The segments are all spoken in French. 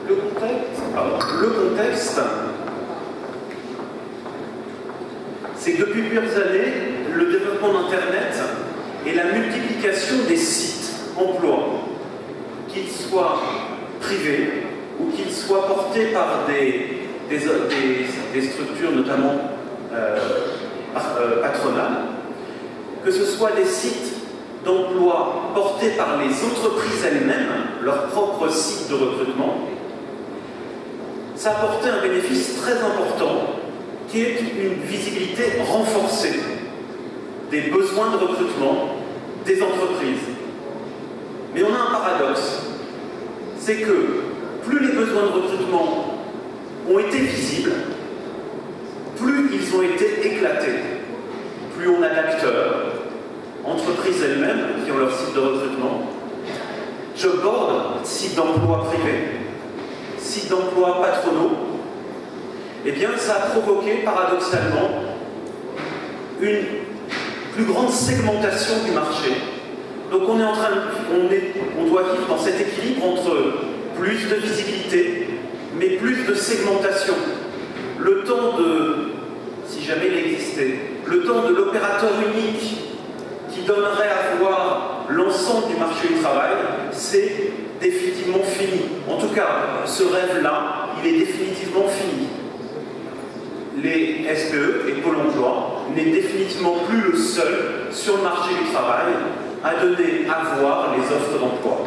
Le contexte, c'est que depuis plusieurs années, le développement d'Internet et la multiplication des sites emploi, qu'ils soient privés ou qu'ils soient portés par des structures notamment patronales, que ce soit des sites d'emploi portés par les entreprises elles-mêmes, leurs propres sites de recrutement, ça a apporté un bénéfice très important qui est une visibilité renforcée des besoins de recrutement des entreprises. Mais on a un paradoxe, c'est que plus les besoins de recrutement ont été visibles, plus ils ont été éclatés. Plus on a d'acteurs, entreprises elles-mêmes qui ont leur site de recrutement, job board, sites d'emploi privés, sites d'emploi patronaux, eh bien ça a provoqué paradoxalement une plus grande segmentation du marché. Donc on doit vivre dans cet équilibre entre plus de visibilité, mais plus de segmentation. Le temps de, si jamais il existait, le temps de l'opérateur unique qui donnerait à voir l'ensemble du marché du travail, c'est définitivement fini. En tout cas, ce rêve-là, il est définitivement fini. Les SPE et Pôle emploi n'est définitivement plus le seul sur le marché du travail à donner à voir les offres d'emploi.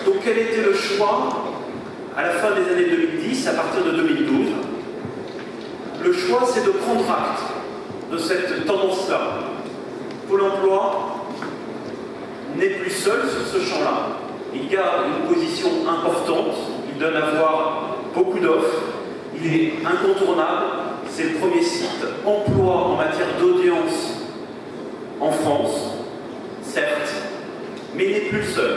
Donc quel était le choix à la fin des années 2010, à partir de 2012? Le choix, c'est de prendre acte de cette tendance-là. Pôle emploi n'est plus seul sur ce champ-là. Il garde une position importante, il donne à voir beaucoup d'offres, il est incontournable, c'est le premier site emploi en matière d'audience en France, certes, mais il n'est plus le seul.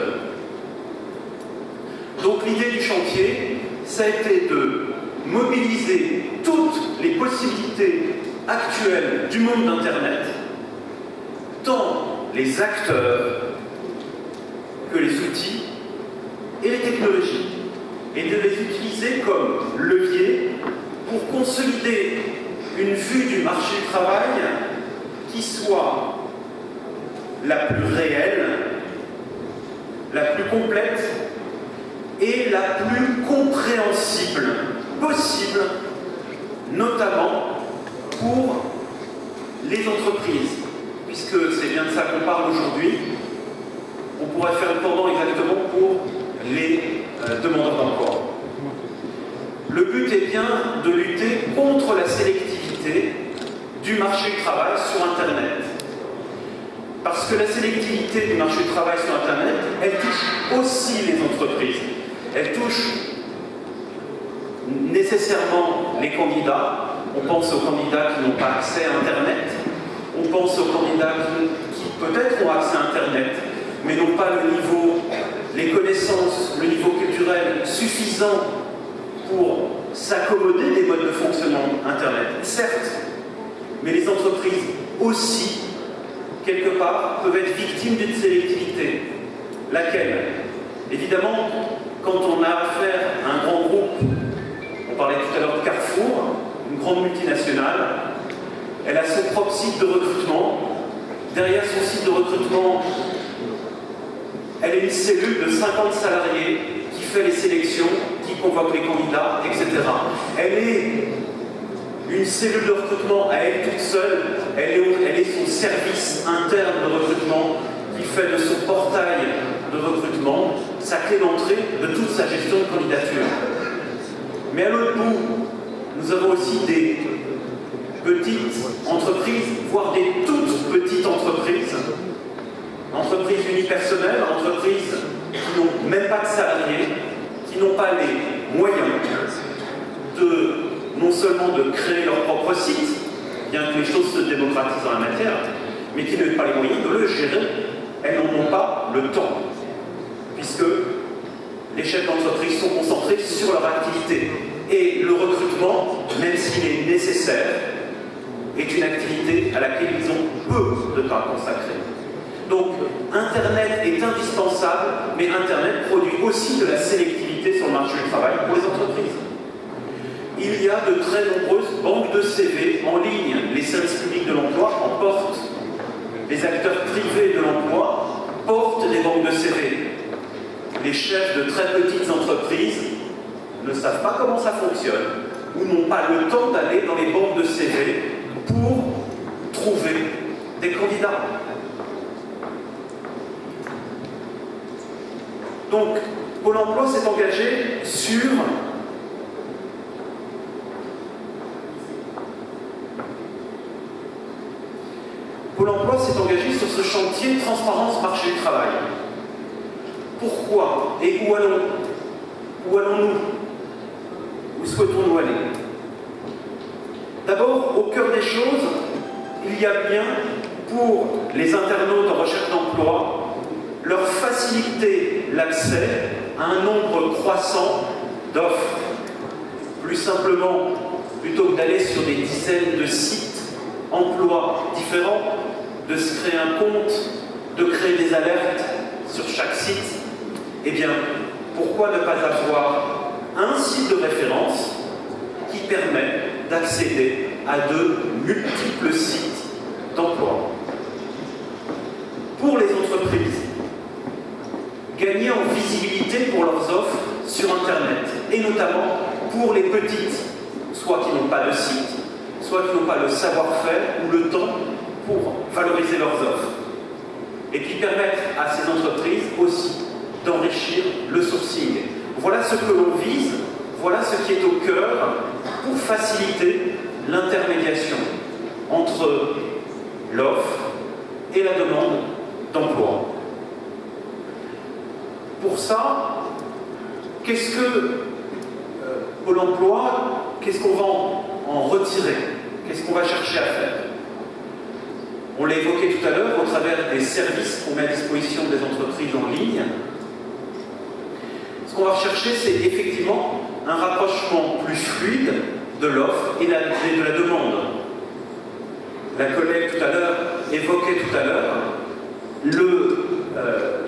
Donc l'idée du chantier, ça a été de mobiliser toutes les possibilités actuelles du monde d'Internet, tant les acteurs que les outils et les technologies, et de les utiliser comme levier pour consolider une vue du marché du travail qui soit la plus réelle, la plus complète et la plus compréhensible possible, notamment pour les entreprises, puisque c'est bien de ça qu'on parle aujourd'hui. On pourrait faire le pendant exactement pour les demandeurs d'emploi. Le but est bien de lutter contre la sélectivité du marché du travail sur Internet. Parce que la sélectivité du marché du travail sur Internet, elle touche aussi les entreprises. Elle touche nécessairement les candidats. On pense aux candidats qui n'ont pas accès à Internet. On pense aux candidats qui peut-être ont accès à Internet, mais n'ont pas le niveau, les connaissances, le niveau culturel suffisant pour s'accommoder des modes de fonctionnement Internet. Certes, mais les entreprises aussi, quelque part, peuvent être victimes d'une sélectivité. Laquelle? Évidemment, quand on a affaire à un grand groupe, on parlait tout à l'heure de Carrefour, une grande multinationale, elle a son propre site de recrutement. Derrière son site de recrutement, elle a une cellule de 50 salariés qui fait les sélections, qui convoque les candidats, etc. Elle est une cellule de recrutement à elle toute seule, elle est son service interne de recrutement qui fait de son portail de recrutement sa clé d'entrée de toute sa gestion de candidature. Mais à l'autre bout, nous avons aussi des petites entreprises, voire des toutes petites entreprises, entreprises unipersonnelles, entreprises qui n'ont même pas de salariés, qui n'ont pas les moyens non seulement de créer leur propre site, bien que les choses se démocratisent dans la matière, mais qui n'ont pas les moyens de le gérer. Elles n'en ont pas le temps, puisque les chefs d'entreprise sont concentrés sur leur activité. Et le recrutement, même s'il est nécessaire, est une activité à laquelle ils ont peu de temps consacré. Donc, Internet est indispensable, mais Internet produit aussi de la sélectivité sur le marché du travail pour les entreprises. Il y a de très nombreuses banques de CV en ligne. Les services publics de l'emploi en portent. Les acteurs privés de l'emploi portent des banques de CV. Les chefs de très petites entreprises ne savent pas comment ça fonctionne ou n'ont pas le temps d'aller dans les banques de CV pour trouver des candidats. Donc, Pôle emploi s'est engagé sur ce chantier de transparence marché du travail. Pourquoi et où allons-nous? Où souhaitons-nous aller? D'abord, au cœur des choses, il y a bien, pour les internautes en recherche d'emploi, leur faciliter l'accès à un nombre croissant d'offres. Plus simplement, plutôt que d'aller sur des dizaines de sites emploi différents, de se créer un compte, de créer des alertes sur chaque site, eh bien, pourquoi ne pas avoir un site de référence qui permet d'accéder à de multiples sites d'emploi? Pour les entreprises, gagner en visibilité pour leurs offres sur Internet, et notamment pour les petites, soit qui n'ont pas de site, soit qui n'ont pas le savoir-faire ou le temps pour valoriser leurs offres, et qui permettent à ces entreprises aussi d'enrichir le sourcing. Voilà ce que l'on vise, voilà ce qui est au cœur pour faciliter l'intermédiation entre l'offre et la demande d'emploi. Pour ça, qu'est-ce que Pôle emploi, qu'est-ce qu'on va en retirer? Qu'est-ce qu'on va chercher à faire? On l'a évoqué tout à l'heure au travers des services qu'on met à disposition des entreprises en ligne. Ce qu'on va rechercher, c'est effectivement un rapprochement plus fluide de l'offre et de la demande. La collègue tout à l'heure évoquait tout à l'heure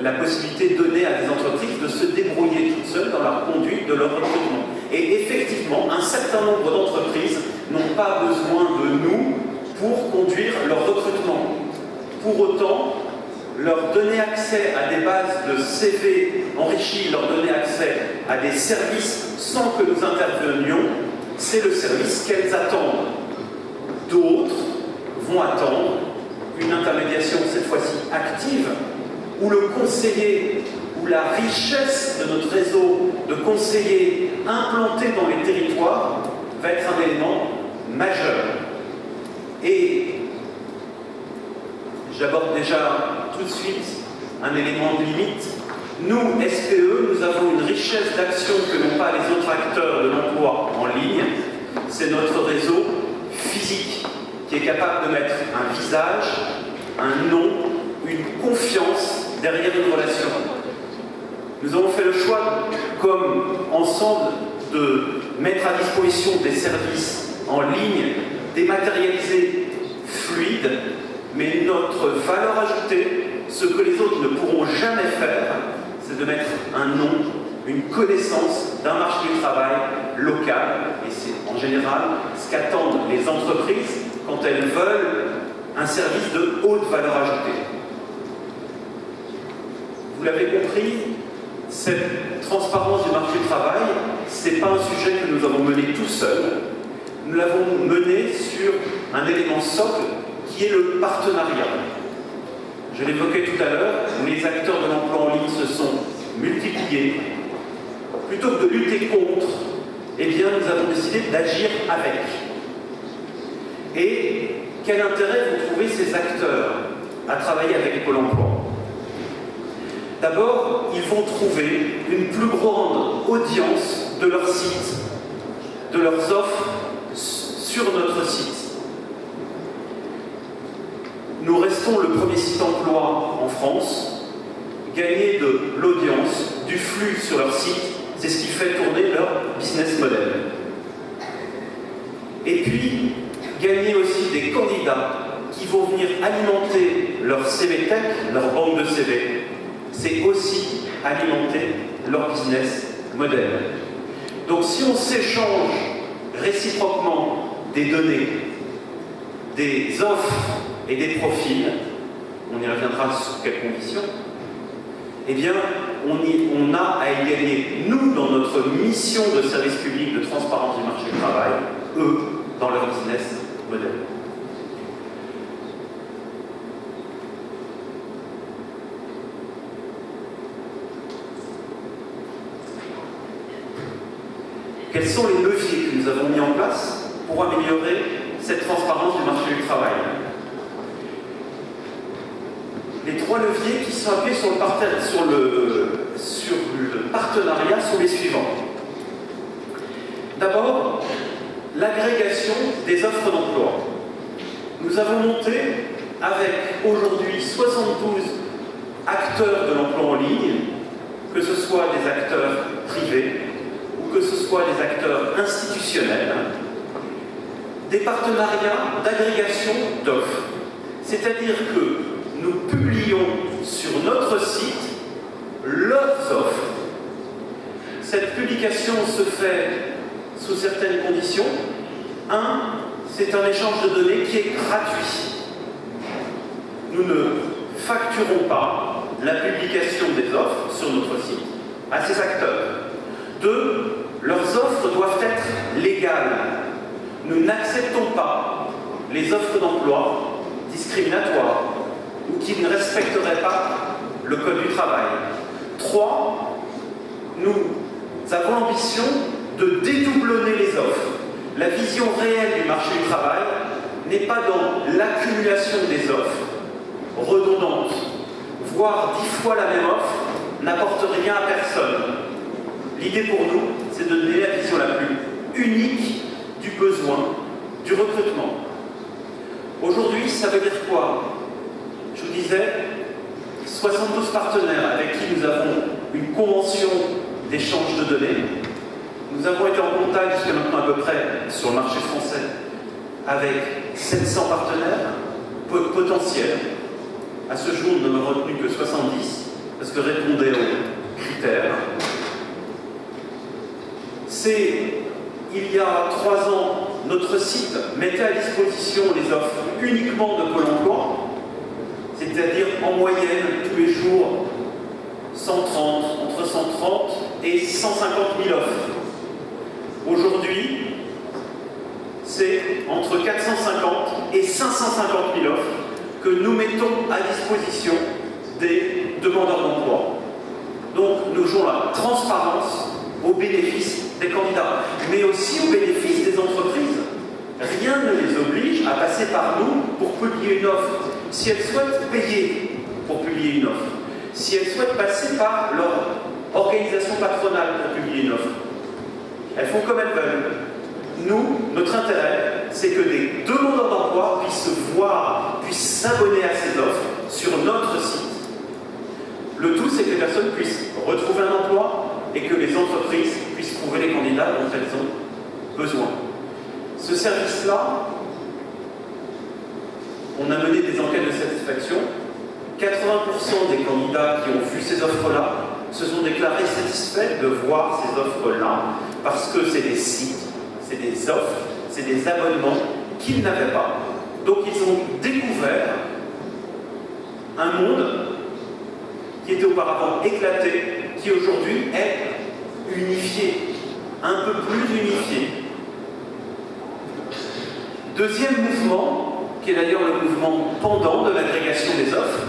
la possibilité donnée à des entreprises de se débrouiller toutes seules dans la conduite de leur recrutement. Et effectivement, un certain nombre d'entreprises n'ont pas besoin de nous pour conduire leur recrutement. Pour autant, leur donner accès à des bases de CV enrichis, leur donner accès à des services sans que nous intervenions, c'est le service qu'elles attendent. D'autres vont attendre une intermédiation, cette fois-ci active, où le conseiller, où la richesse de notre réseau de conseillers implantés dans les territoires va être un élément majeur. Et j'aborde déjà tout de suite un élément de limite. Nous, SPE, nous avons une richesse d'action que n'ont pas les autres acteurs de l'emploi en ligne. C'est notre réseau physique qui est capable de mettre un visage, un nom, une confiance derrière une relation. Nous avons fait le choix, comme ensemble, de mettre à disposition des services en ligne, dématérialisés, fluides, mais notre valeur ajoutée, ce que les autres ne pourront jamais faire, c'est de mettre un nom, une connaissance d'un marché du travail local, et c'est en général ce qu'attendent les entreprises quand elles veulent un service de haute valeur ajoutée. Vous l'avez compris, cette transparence du marché du travail, ce n'est pas un sujet que nous avons mené tout seuls. Nous l'avons mené sur un élément socle qui est le partenariat. Je l'évoquais tout à l'heure, les acteurs de l'emploi en ligne se sont multipliés. Plutôt que de lutter contre, eh bien, nous avons décidé d'agir avec. Et quel intérêt vont trouver ces acteurs à travailler avec Pôle emploi? D'abord, ils vont trouver une plus grande audience de leur site, de leurs offres sur notre site. Nous restons le premier site emploi en France. Gagner de l'audience, du flux sur leur site, c'est ce qui fait tourner leur business model. Et puis, gagner aussi des candidats qui vont venir alimenter leur CV Tech, leur banque de CV. C'est aussi alimenter leur business model. Donc si on s'échange réciproquement des données, des offres et des profils, on y reviendra sous quelles conditions, eh bien, on a à y gagner, nous, dans notre mission de service public de transparence du marché du travail, eux, dans leur business model. Quels sont les leviers que nous avons mis en place pour améliorer cette transparence du marché du travail? Les trois leviers qui sont appuyés sur le partenariat sont les suivants. D'abord, l'agrégation des offres d'emploi. Nous avons monté avec aujourd'hui 72 acteurs de l'emploi en ligne, que ce soit des acteurs privés ou que ce soit des acteurs institutionnels, des partenariats d'agrégation d'offres. C'est-à-dire que nous publions sur notre site leurs offres. Cette publication se fait sous certaines conditions. Un, c'est un échange de données qui est gratuit. Nous ne facturons pas la publication des offres sur notre site à ces acteurs. Deux, leurs offres doivent être légales. Nous n'acceptons pas les offres d'emploi discriminatoires ou qui ne respecteraient pas le Code du travail. 3. Nous avons l'ambition de dédoublonner les offres. La vision réelle du marché du travail n'est pas dans l'accumulation des offres redondantes. Voir 10 fois la même offre n'apporte rien à personne. L'idée pour nous, c'est de donner la vision la plus unique du besoin, du recrutement. Aujourd'hui, ça veut dire quoi? Je vous disais, 72 partenaires avec qui nous avons une convention d'échange de données. Nous avons été en contact jusqu'à maintenant à peu près sur le marché français avec 700 partenaires potentiels. À ce jour, nous n'avons retenu que 70 parce que répondaient aux critères. Il y a 3 ans, notre site mettait à disposition les offres uniquement de Pôle emploi, c'est-à-dire en moyenne, tous les jours, entre 130 et 150 000 offres. Aujourd'hui, c'est entre 450 et 550 000 offres que nous mettons à disposition des demandeurs d'emploi. Donc, nous jouons la transparence au bénéfice des candidats, mais aussi au bénéfice des entreprises. Rien ne les oblige à passer par nous pour publier une offre. Si elles souhaitent payer pour publier une offre, si elles souhaitent passer par leur organisation patronale pour publier une offre, elles font comme elles veulent. Nous, notre intérêt, c'est que des demandeurs d'emploi puissent se voir, puissent s'abonner à ces offres sur notre site. Le tout, c'est que les personnes puissent retrouver un emploi et que les entreprises puissent trouver les candidats dont elles ont besoin. Ce service-là, on a mené des enquêtes de satisfaction. 80% des candidats qui ont vu ces offres-là se sont déclarés satisfaits de voir ces offres-là parce que c'est des sites, c'est des offres, c'est des abonnements qu'ils n'avaient pas. Donc ils ont découvert un monde qui était auparavant éclaté, qui aujourd'hui est unifié, un peu plus unifié. Deuxième mouvement, qui est d'ailleurs le mouvement pendant de l'agrégation des offres,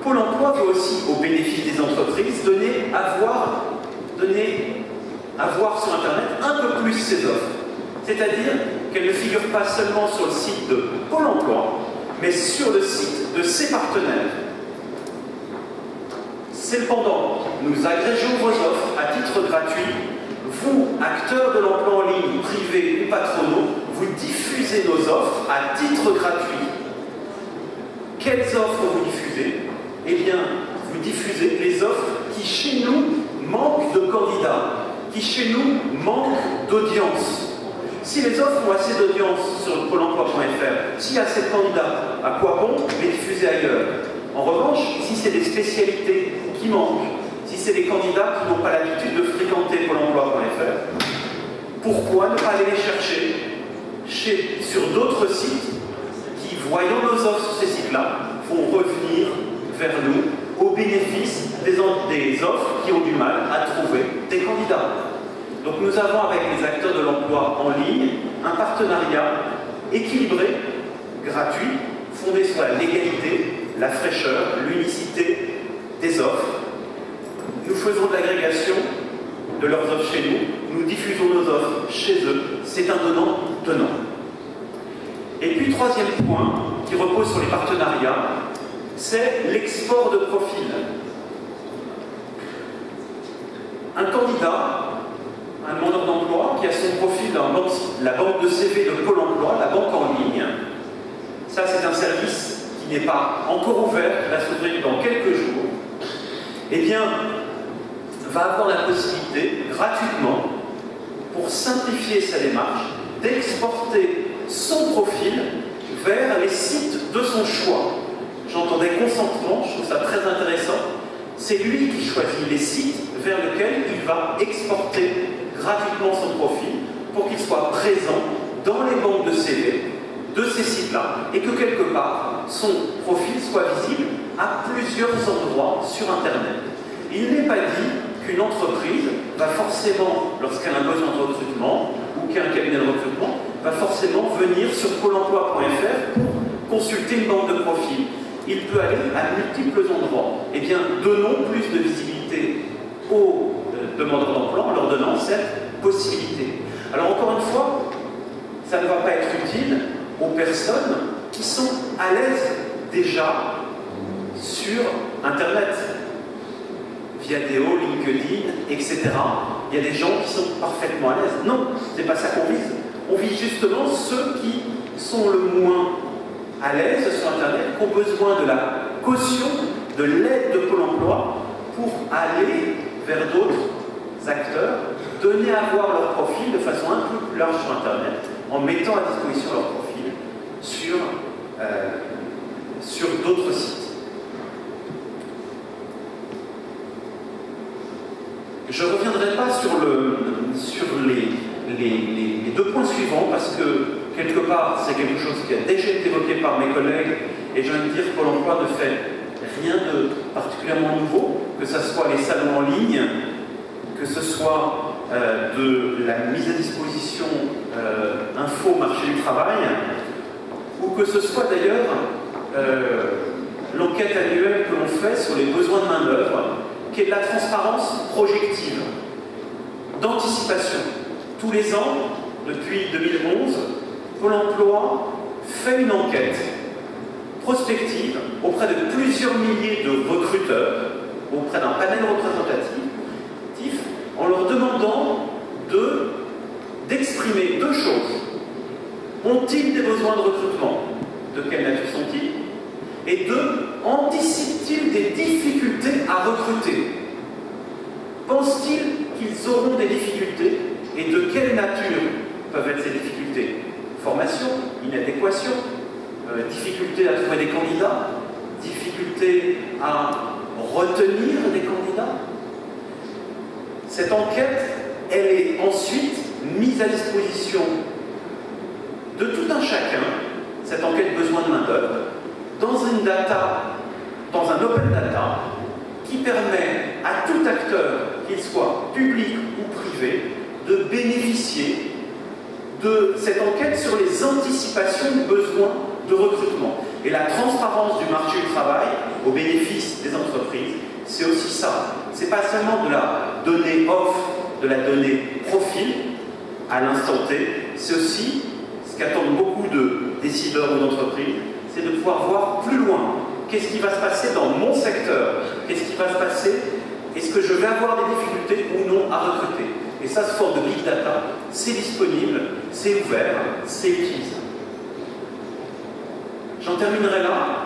Pôle emploi veut aussi, au bénéfice des entreprises, avoir sur Internet un peu plus ces offres. C'est-à-dire qu'elles ne figurent pas seulement sur le site de Pôle emploi, mais sur le site de ses partenaires. C'est le pendant. Nous agrégeons vos offres à titre gratuit. Vous, acteurs de l'emploi en ligne, privés ou patronaux, vous diffusez nos offres à titre gratuit. Quelles offres vous diffusez? Eh bien, vous diffusez les offres qui, chez nous, manquent de candidats, qui, chez nous, manquent d'audience. Si les offres ont assez d'audience sur Pôle emploi.fr, s'il y a assez de candidats, à quoi bon les diffuser ailleurs? En revanche, si c'est des spécialités qui manquent, si c'est des candidats qui n'ont pas l'habitude de fréquenter Pôle emploi.fr, pourquoi ne pas aller les chercher sur d'autres sites qui, voyant nos offres sur ces sites-là, vont revenir vers nous au bénéfice des offres qui ont du mal à trouver des candidats. Donc nous avons avec les acteurs de l'emploi en ligne un partenariat équilibré, gratuit, fondé sur la légalité, la fraîcheur, l'unicité des offres. Nous faisons de l'agrégation de leurs offres chez nous, nous diffusons nos offres chez eux, c'est un donnant-donnant. Et puis troisième point, qui repose sur les partenariats, c'est l'export de profil. Un candidat, un demandeur d'emploi qui a son profil dans la banque de CV de Pôle emploi, la banque en ligne, ça c'est un service qui n'est pas encore ouvert, qui va s'ouvrir dans quelques jours, eh bien, va avoir la possibilité, gratuitement, pour simplifier sa démarche, d'exporter son profil vers les sites de son choix. J'entendais consentement, je trouve ça très intéressant. C'est lui qui choisit les sites vers lesquels il va exporter gratuitement son profil pour qu'il soit présent dans les banques de CV de ces sites-là et que quelque part son profil soit visible à plusieurs endroits sur Internet. Il n'est pas dit qu'une entreprise va forcément, lorsqu'elle a un besoin de recrutement ou qu'un cabinet de recrutement, va forcément venir sur Pôle emploi.fr pour consulter une banque de profils. Il peut aller à multiples endroits. Eh bien, donnons plus de visibilité aux demandeurs d'emploi en leur donnant cette possibilité. Alors encore une fois, ça ne va pas être utile aux personnes qui sont à l'aise déjà sur Internet, via Déo, LinkedIn, etc. Il y a des gens qui sont parfaitement à l'aise. Non, c'est pas ça qu'on vise. On vise justement ceux qui sont le moins à l'aise sur Internet, qui ont besoin de la caution, de l'aide de Pôle emploi pour aller vers d'autres acteurs, donner à voir leur profil de façon un peu plus large sur Internet, en mettant à disposition leur profil sur d'autres sites. Je ne reviendrai pas sur les deux points suivants parce que, quelque part, c'est quelque chose qui a déjà été évoqué par mes collègues et j'ai envie de dire que Pôle emploi ne fait rien de particulièrement nouveau, que ce soit les salons en ligne, que ce soit de la mise à disposition info marché du travail, ou que ce soit d'ailleurs l'enquête annuelle que l'on fait sur les besoins de main-d'œuvre, qui est de la transparence projective, d'anticipation. Tous les ans, depuis 2011, Pôle emploi fait une enquête prospective auprès de plusieurs milliers de recruteurs, auprès d'un panel représentatif, en leur demandant d'exprimer deux choses. Ont-ils des besoins de recrutement? De quelle nature sont-ils? Et deux, anticipent-ils des difficultés à recruter? Pensent-ils qu'ils auront des difficultés? Et de quelle nature peuvent être ces difficultés? Formation, inadéquation, difficulté à trouver des candidats, difficulté à retenir des candidats. Cette enquête, elle est ensuite mise à disposition de tout un chacun, cette enquête besoin de main-d'œuvre, dans une data, dans un open data, qui permet à tout acteur, qu'il soit public ou privé, de bénéficier de cette enquête sur les anticipations de besoins de recrutement. Et la transparence du marché du travail au bénéfice des entreprises, c'est aussi ça. C'est pas seulement de la donnée offre, de la donnée profil à l'instant T, c'est aussi ce qu'attendent beaucoup de décideurs ou d'entreprises, c'est de pouvoir voir plus loin. Qu'est-ce qui va se passer dans mon secteur? Qu'est-ce qui va se passer? Est-ce que je vais avoir des difficultés ou non à recruter? Et ça, ce forme de Big Data, c'est disponible, c'est ouvert, c'est utilisable. J'en terminerai là.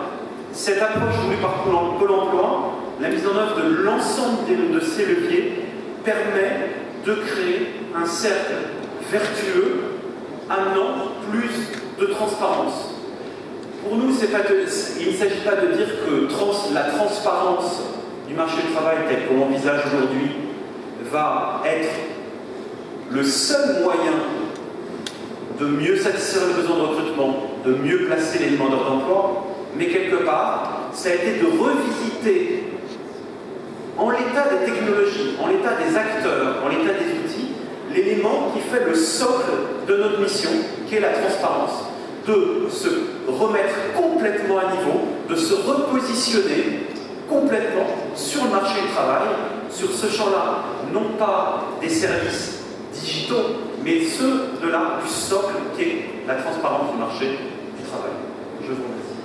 Cette approche voulue par Pôle emploi, la mise en œuvre de l'ensemble de ces leviers, permet de créer un cercle vertueux amenant plus de transparence. Pour nous, il ne s'agit pas de dire que la transparence du marché du travail tel qu'on l'envisage aujourd'hui va être le seul moyen de mieux satisfaire les besoins de recrutement, de mieux placer les demandeurs d'emploi, mais quelque part, ça a été de revisiter en l'état des technologies, en l'état des acteurs, en l'état des outils, l'élément qui fait le socle de notre mission, qui est la transparence, de se remettre complètement à niveau, de se repositionner complètement sur le marché du travail, sur ce champ-là, non pas des services digitaux, mais ceux de là, du socle qui est la transparence du marché du travail. Je vous remercie.